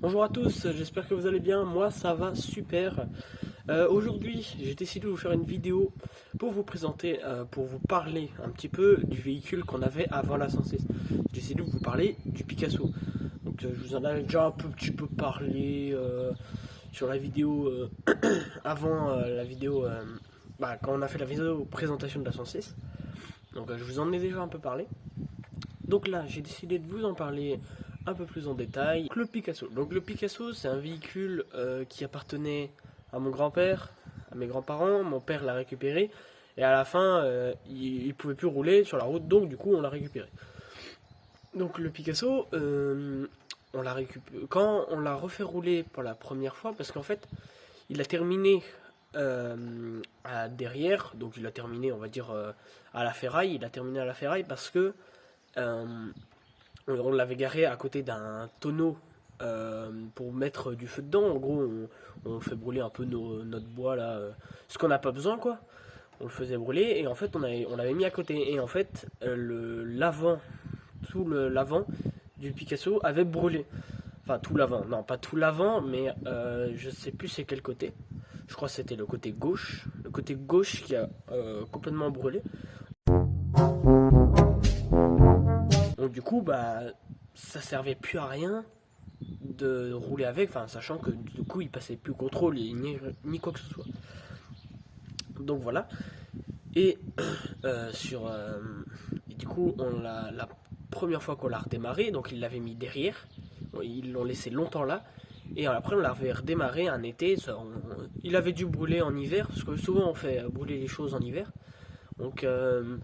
Bonjour à tous, j'espère que vous allez bien, moi ça va super. Aujourd'hui j'ai décidé de vous faire une vidéo pour vous présenter, pour vous parler un petit peu du véhicule qu'on avait avant la 106. J'ai décidé de vous parler du Picasso. Donc je vous en avais déjà un petit peu parlé sur la vidéo avant la vidéo, quand on a fait la vidéo présentation de la 106. Donc je vous en ai déjà un peu parlé. Donc là, j'ai décidé de vous en parler un peu plus en détail. Le Picasso. Donc le Picasso, c'est un véhicule qui appartenait à mon grand-père, à mes grands-parents. Mon père l'a récupéré et à la fin, il pouvait plus rouler sur la route, donc du coup, on l'a récupéré. Donc le Picasso, on l'a récupéré quand on l'a refait rouler pour la première fois, parce qu'en fait, il a terminé derrière, donc il a terminé, on va dire, à la ferraille. Il a terminé à la ferraille parce que euh, on l'avait garé à côté d'un tonneau pour mettre du feu dedans. En gros, on fait brûler un peu notre bois là, ce qu'on n'a pas besoin quoi. On le faisait brûler et en fait on l'avait mis à côté. Et en fait, tout l'avant du Picasso avait brûlé. Enfin tout l'avant, non pas tout l'avant, mais je sais plus c'est quel côté. Je crois que c'était le côté gauche. Le côté gauche qui a complètement brûlé. Donc du coup, ça servait plus à rien de rouler avec, enfin sachant que du coup il passait plus contrôle ni quoi que ce soit. Donc voilà. Et et du coup la première fois qu'on l'a redémarré, donc ils l'avaient mis derrière, ils l'ont laissé longtemps là. Et après on l'avait redémarré un été. Il avait dû brûler en hiver, parce que souvent on fait brûler les choses en hiver. Donc euh,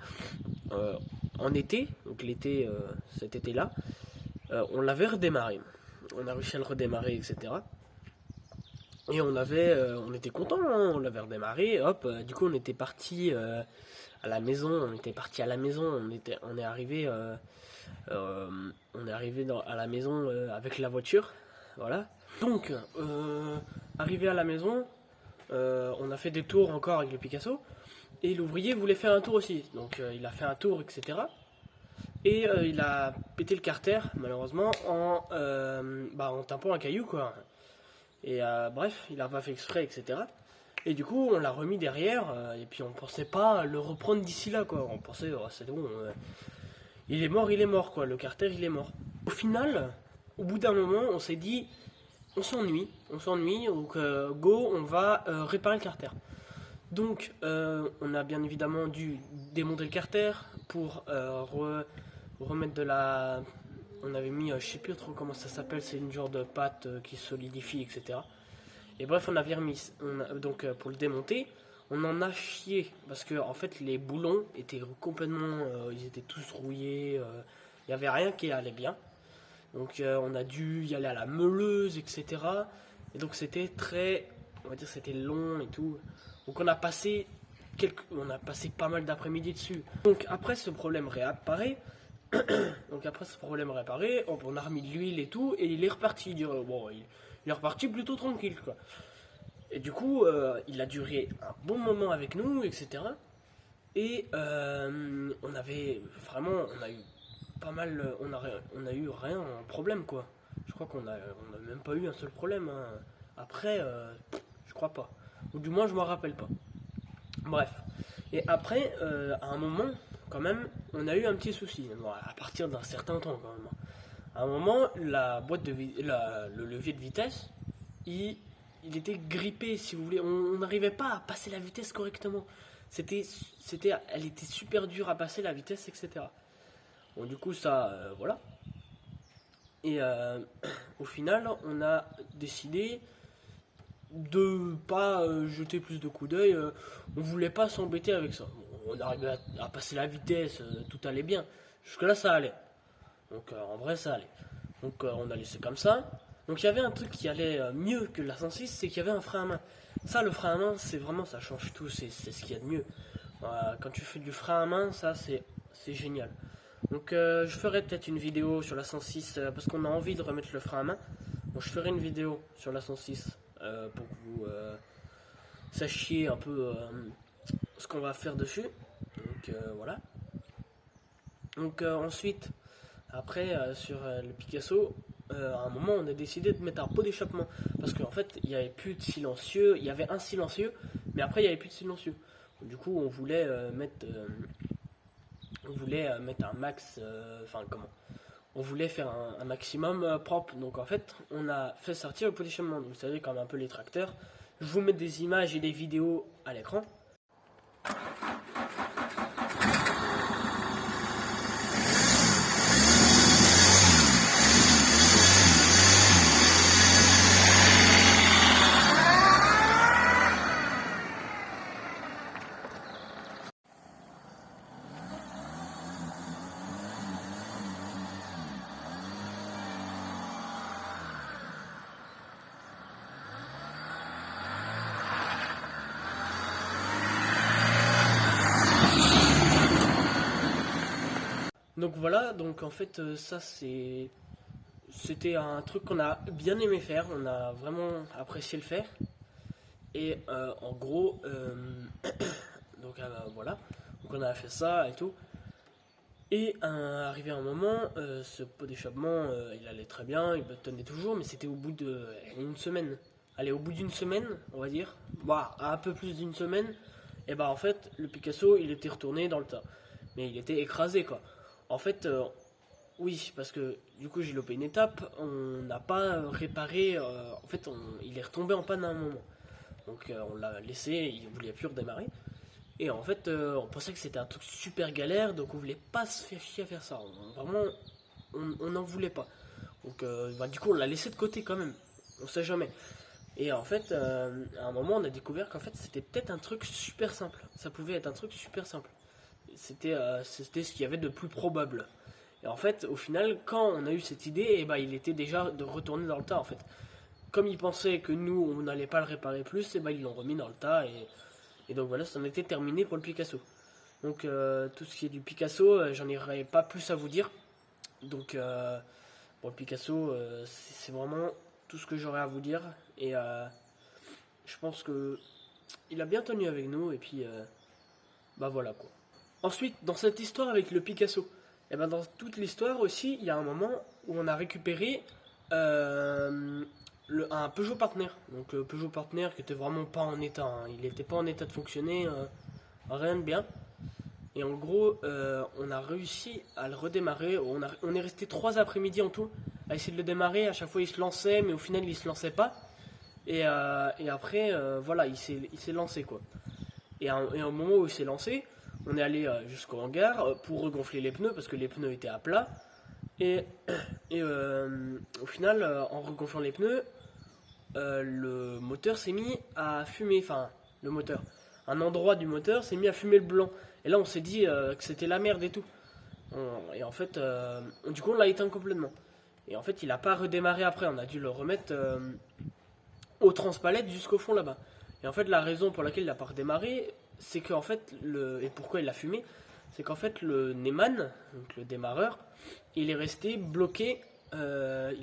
en été, donc l'été, cet été-là, on l'avait redémarré. On a réussi à le redémarrer, etc. Et on était content, hein, on l'avait redémarré. Hop, du coup on était parti à la maison. On était parti à la maison. Euh, on est arrivé à la maison avec la voiture, voilà. Donc arrivé à la maison, on a fait des tours encore avec le Picasso. Et l'ouvrier voulait faire un tour aussi. Donc il a fait un tour, etc. Et il a pété le carter, malheureusement, en tapant un caillou, quoi. Et bref, il a pas fait exprès, etc. Et du coup, on l'a remis derrière, et puis on pensait pas le reprendre d'ici là, quoi. On pensait, oh, c'est bon, il est mort, quoi. Le carter, il est mort. Au final, au bout d'un moment, on s'est dit, on s'ennuie, donc go, on va réparer le carter. Donc, on a bien évidemment dû démonter le carter pour remettre de la. On avait mis, je sais plus trop comment ça s'appelle, c'est une genre de pâte qui solidifie, etc. Et bref, on avait remis. Donc, pour le démonter, on en a chié parce que en fait, les boulons étaient complètement. Ils étaient tous rouillés. Il n'y avait rien qui allait bien. Donc, on a dû y aller à la meuleuse, etc. Et donc, c'était très. On va dire, c'était long et tout. Donc, on a passé pas mal d'après-midi dessus. Donc, après ce problème réapparaît. Donc après ce problème réparé, on a remis de l'huile et tout, et il est reparti. Il est reparti plutôt tranquille, quoi. Et du coup, il a duré un bon moment avec nous, etc. Et on a eu pas mal, on a eu rien en problème, quoi. Je crois on a même pas eu un seul problème, hein. Après, je crois pas. Ou du moins, je m'en rappelle pas. Bref. Et après, à un moment, quand même, on a eu un petit souci. Bon, à partir d'un certain temps, quand même. À un moment, le levier de vitesse, il, il était grippé, si vous voulez. On n'arrivait pas à passer la vitesse correctement. Elle était super dure à passer la vitesse, etc. Bon, du coup, ça, voilà. Et au final, on a décidé de pas jeter plus de coups d'œil. On voulait pas s'embêter avec ça. On arrivait à passer la vitesse, tout allait bien. Jusque-là, ça allait. Donc en vrai, ça allait. Donc on a laissé comme ça. Donc il y avait un truc qui allait mieux que la 106, c'est qu'il y avait un frein à main. Ça, le frein à main, c'est vraiment, ça change tout, c'est ce qu'il y a de mieux. Quand tu fais du frein à main, ça, c'est génial. Donc je ferai peut-être une vidéo sur la 106 parce qu'on a envie de remettre le frein à main. Donc je ferai une vidéo sur la 106 pour que vous sachiez un peu ce qu'on va faire dessus. Donc voilà. Donc ensuite, après sur le Picasso, à un moment, on a décidé de mettre un pot d'échappement. Parce qu'en fait, il n'y avait plus de silencieux. Il y avait un silencieux, mais après, il n'y avait plus de silencieux. Du coup, on voulait mettre un max. Enfin, comment on voulait faire un maximum propre. Donc en fait, on a fait sortir le pot d'échappement. Vous savez, comme un peu les tracteurs. Je vous mets des images et des vidéos à l'écran. Donc voilà, donc en fait ça c'était un truc qu'on a bien aimé faire, on a vraiment apprécié le faire. Et en gros, donc voilà, donc on a fait ça et tout. Et arrivé un moment, ce pot d'échappement, il allait très bien, il tenait toujours, mais c'était au bout d'une semaine. Allez, au bout d'une semaine, on va dire, bah, un peu plus d'une semaine, et bah en fait, le Picasso, il était retourné dans le tas. Mais il était écrasé, quoi. En fait, oui, parce que du coup, j'ai loupé une étape, on n'a pas réparé, en fait, il est retombé en panne à un moment. Donc on l'a laissé, il ne voulait plus redémarrer. Et en fait, on pensait que c'était un truc super galère, donc on voulait pas se faire chier à faire ça. Vraiment, on n'en voulait pas. Donc, bah, du coup, on l'a laissé de côté quand même. On sait jamais. Et en fait, à un moment, on a découvert qu'en fait, c'était peut-être un truc super simple. Ça pouvait être un truc super simple. C'était ce qu'il y avait de plus probable. Et en fait, au final, quand on a eu cette idée, et bah, il était déjà de retourner dans le tas en fait. Comme ils pensaient que nous, on n'allait pas le réparer plus, et bah, ils l'ont remis dans le tas et donc voilà, ça en était terminé pour le Picasso. Donc tout ce qui est du Picasso, j'en aurais pas plus à vous dire. Donc pour le Picasso, c'est vraiment tout ce que j'aurais à vous dire. Et je pense que il a bien tenu avec nous. Et puis bah voilà quoi. Ensuite, dans cette histoire avec le Picasso, et ben dans toute l'histoire aussi, il y a un moment où on a récupéré un Peugeot Partner. Donc Peugeot Partner qui était vraiment pas en état. Hein. Il n'était pas en état de fonctionner, rien de bien. Et en gros, on a réussi à le redémarrer. On est resté 3 après-midi en tout à essayer de le démarrer. À chaque fois, il se lançait, mais au final, il se lançait pas. Et après, voilà, il s'est lancé quoi. Et au moment où il s'est lancé, on est allé jusqu'au hangar pour regonfler les pneus parce que les pneus étaient à plat. Et, au final, en regonflant les pneus, le moteur s'est mis à fumer. Enfin, le moteur. Un endroit du moteur s'est mis à fumer le blanc. Et là, on s'est dit que c'était la merde et tout. Et en fait, du coup, on l'a éteint complètement. Et en fait, il n'a pas redémarré après. On a dû le remettre au transpalette jusqu'au fond là-bas. Et en fait, la raison pour laquelle il n'a pas redémarré, c'est qu'en fait, et pourquoi il a fumé, c'est qu'en fait, le Neyman, donc le démarreur, il est resté bloqué. Au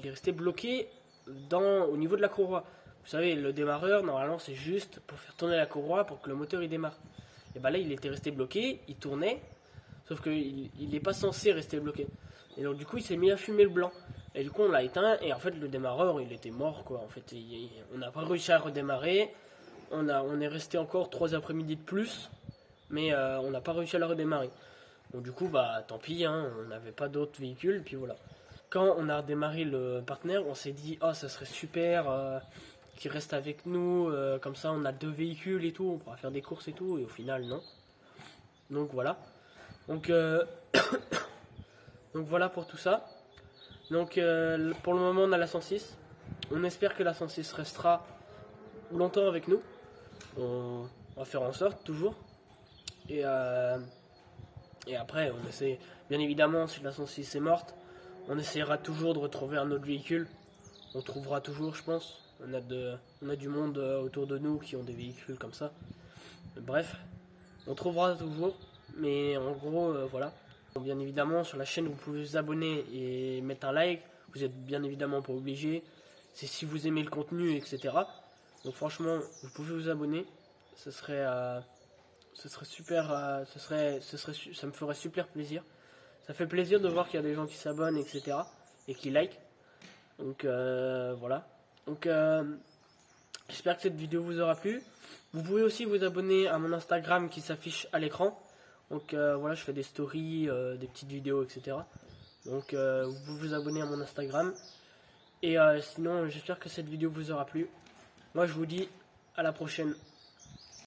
niveau de la courroie. Vous savez, le démarreur, normalement, c'est juste pour faire tourner la courroie pour que le moteur il démarre. Et bah là, il était resté bloqué, il tournait, sauf qu'il n'est pas censé rester bloqué. Et donc, du coup, il s'est mis à fumer le blanc. Et du coup, on l'a éteint, et en fait, le démarreur, il était mort, quoi. En fait, on n'a pas réussi à redémarrer. On est resté encore 3 après-midi de plus, mais on n'a pas réussi à la redémarrer. Donc, du coup, bah, tant pis, hein, on n'avait pas d'autres véhicules, puis voilà. Quand on a redémarré le partenaire, on s'est dit, oh, ça serait super qu'il reste avec nous, comme ça on a 2 véhicules et tout, on pourra faire des courses et tout, et au final, non. Donc voilà. Donc, donc voilà pour tout ça. Donc pour le moment, on a la 106. On espère que la 106 restera longtemps avec nous. On va faire en sorte, toujours. Et après, on essaie, bien évidemment, si la 106 est morte, on essaiera toujours de retrouver un autre véhicule. On trouvera toujours, je pense. On a du monde autour de nous qui ont des véhicules comme ça. Bref, on trouvera toujours. Mais en gros, voilà. Bien évidemment, sur la chaîne, vous pouvez vous abonner et mettre un like. Vous êtes bien évidemment pas obligé. C'est si vous aimez le contenu, etc. Donc franchement, vous pouvez vous abonner. Ce serait super. Ça me ferait super plaisir. Ça fait plaisir de voir qu'il y a des gens qui s'abonnent, etc. et qui like. Donc voilà. Donc j'espère que cette vidéo vous aura plu. Vous pouvez aussi vous abonner à mon Instagram qui s'affiche à l'écran. Donc voilà, je fais des stories, des petites vidéos, etc. Donc vous pouvez vous abonner à mon Instagram. Et sinon, j'espère que cette vidéo vous aura plu. Moi, je vous dis à la prochaine.